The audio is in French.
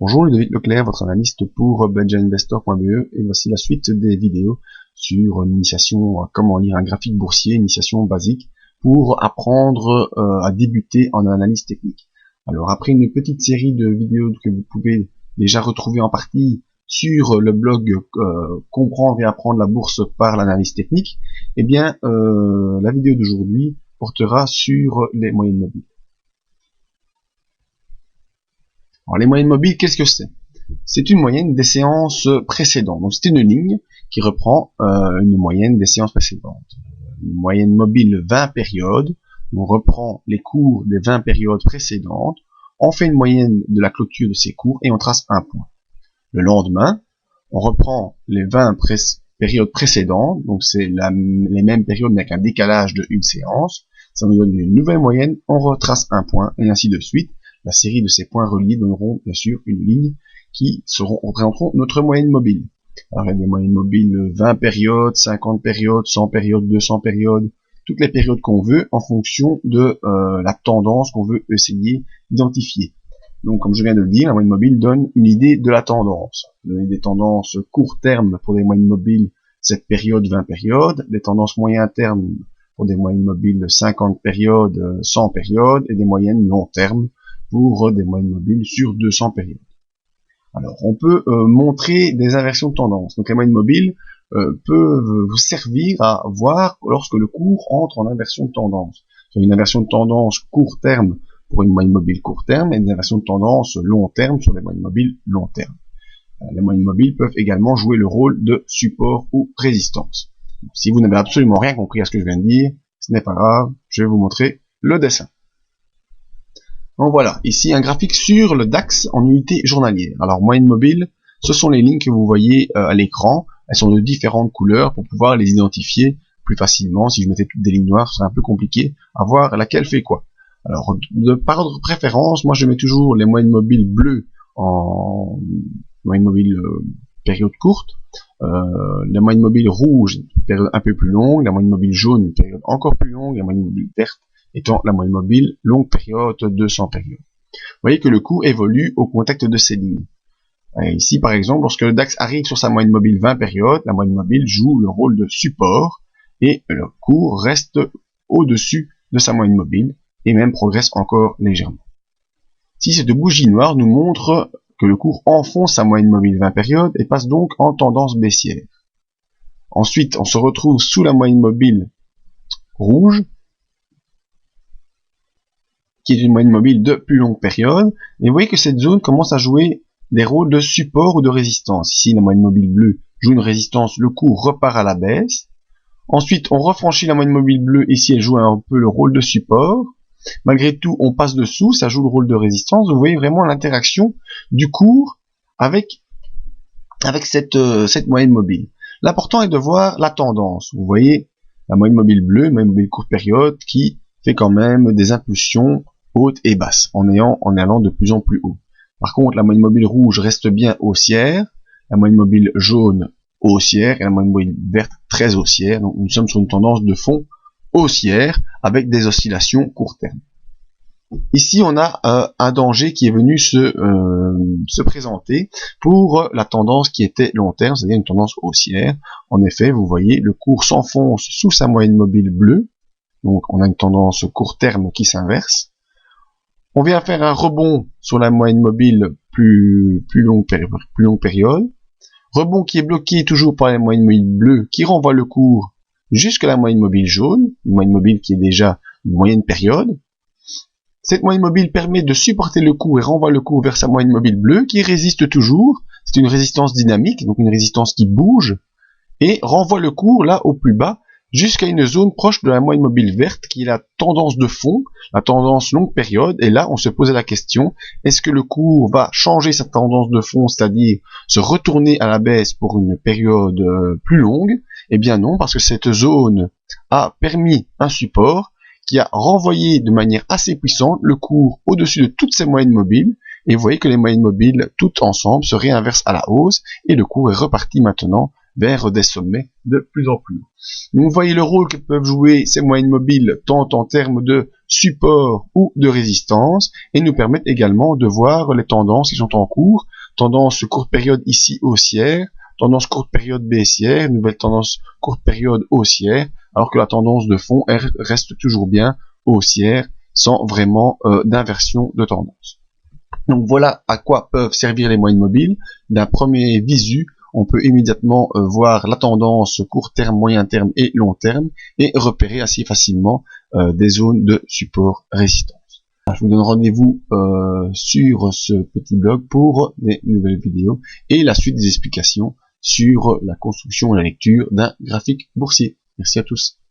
Bonjour Ludovic Leclerc, votre analyste pour benjaminvestor.be, et voici la suite des vidéos sur l'initiation à comment lire un graphique boursier, initiation basique pour apprendre à débuter en analyse technique. Alors après une petite série de vidéos que vous pouvez déjà retrouver en partie sur le blog comprendre et apprendre la bourse par l'analyse technique, eh bien la vidéo d'aujourd'hui portera sur les moyennes mobiles. Alors les moyennes mobiles, qu'est-ce que c'est? C'est une moyenne des séances précédentes. Donc c'est une ligne qui reprend une moyenne des séances précédentes. Une moyenne mobile 20 périodes. On reprend les cours des 20 périodes précédentes. On fait une moyenne de la clôture de ces cours et on trace un point. Le lendemain, on reprend les 20 périodes précédentes. Donc c'est les mêmes périodes mais avec un décalage de une séance. Ça nous donne une nouvelle moyenne. On retrace un point et ainsi de suite. La série de ces points reliés donneront bien sûr une ligne qui représenteront notre moyenne mobile. Alors il y a des moyennes mobiles 20 périodes, 50 périodes, 100 périodes, 200 périodes, toutes les périodes qu'on veut en fonction de la tendance qu'on veut essayer d'identifier. Donc comme je viens de le dire, la moyenne mobile donne une idée de la tendance. Donner des tendances court terme pour des moyennes mobiles 7 périodes, 20 périodes, des tendances moyen terme pour des moyennes mobiles 50 périodes, 100 périodes et des moyennes long terme pour des moyennes mobiles sur 200 périodes. Alors, on peut montrer des inversions de tendance. Donc, les moyennes mobiles peuvent vous servir à voir lorsque le cours entre en inversion de tendance. Sur une inversion de tendance court terme pour une moyenne mobile court terme et une inversion de tendance long terme sur les moyennes mobiles long terme. Les moyennes mobiles peuvent également jouer le rôle de support ou résistance. Si vous n'avez absolument rien compris à ce que je viens de dire, ce n'est pas grave, je vais vous montrer le dessin. Donc voilà, ici un graphique sur le DAX en unité journalière. Alors moyenne mobile, ce sont les lignes que vous voyez à l'écran. Elles sont de différentes couleurs pour pouvoir les identifier plus facilement. Si je mettais toutes des lignes noires, ce serait un peu compliqué à voir laquelle fait quoi. Alors par ordre de préférence, moi je mets toujours les moyennes mobiles bleues en moyenne mobile période courte, la moyenne mobile rouge période un peu plus longue, la moyenne mobile jaune une période encore plus longue, la moyenne mobile verte étant la moyenne mobile longue période 200 périodes. Vous voyez que le cours évolue au contact de ces lignes. Et ici par exemple, lorsque le DAX arrive sur sa moyenne mobile 20 périodes, la moyenne mobile joue le rôle de support et le cours reste au-dessus de sa moyenne mobile et même progresse encore légèrement. Si cette bougie noire nous montre que le cours enfonce sa moyenne mobile 20 périodes et passe donc en tendance baissière. Ensuite, on se retrouve sous la moyenne mobile rouge, qui est une moyenne mobile de plus longue période, et vous voyez que cette zone commence à jouer des rôles de support ou de résistance. Ici, la moyenne mobile bleue joue une résistance, le cours repart à la baisse. Ensuite, on refranchit la moyenne mobile bleue, ici elle joue un peu le rôle de support. Malgré tout, on passe dessous, ça joue le rôle de résistance. Vous voyez vraiment l'interaction du cours avec cette moyenne mobile. L'important est de voir la tendance. Vous voyez la moyenne mobile bleue, moyenne mobile courte période, qui fait quand même des impulsions hautes et basses, en allant de plus en plus haut. Par contre, la moyenne mobile rouge reste bien haussière, la moyenne mobile jaune haussière, et la moyenne mobile verte très haussière. Donc nous sommes sur une tendance de fond haussière, avec des oscillations court terme. Ici, on a un danger qui est venu se présenter pour la tendance qui était long terme, c'est-à-dire une tendance haussière. En effet, vous voyez, le cours s'enfonce sous sa moyenne mobile bleue, donc on a une tendance court terme qui s'inverse. On vient faire un rebond sur la moyenne mobile plus longue période. Rebond qui est bloqué toujours par la moyenne mobile bleue qui renvoie le cours jusqu'à la moyenne mobile jaune, une moyenne mobile qui est déjà une moyenne période. Cette moyenne mobile permet de supporter le cours et renvoie le cours vers sa moyenne mobile bleue qui résiste toujours. C'est une résistance dynamique, donc une résistance qui bouge et renvoie le cours là au plus bas jusqu'à une zone proche de la moyenne mobile verte qui est la tendance de fond, la tendance longue période. Et là, on se posait la question, est-ce que le cours va changer sa tendance de fond, c'est-à-dire se retourner à la baisse pour une période plus longue? Eh bien non, parce que cette zone a permis un support qui a renvoyé de manière assez puissante le cours au-dessus de toutes ces moyennes mobiles. Et vous voyez que les moyennes mobiles, toutes ensemble, se réinversent à la hausse et le cours est reparti maintenant vers des sommets de plus en plus hauts. Donc, vous voyez le rôle que peuvent jouer ces moyennes mobiles tant en termes de support ou de résistance et nous permettent également de voir les tendances qui sont en cours tendance courte période ici haussière, tendance courte période baissière, nouvelle tendance courte période haussière, alors que la tendance de fond reste toujours bien haussière, sans vraiment d'inversion de tendance. Donc voilà à quoi peuvent servir les moyennes mobiles. D'un premier visu, on peut immédiatement voir la tendance court terme, moyen terme et long terme et repérer assez facilement des zones de support résistance. Je vous donne rendez-vous sur ce petit blog pour des nouvelles vidéos et la suite des explications sur la construction et la lecture d'un graphique boursier. Merci à tous.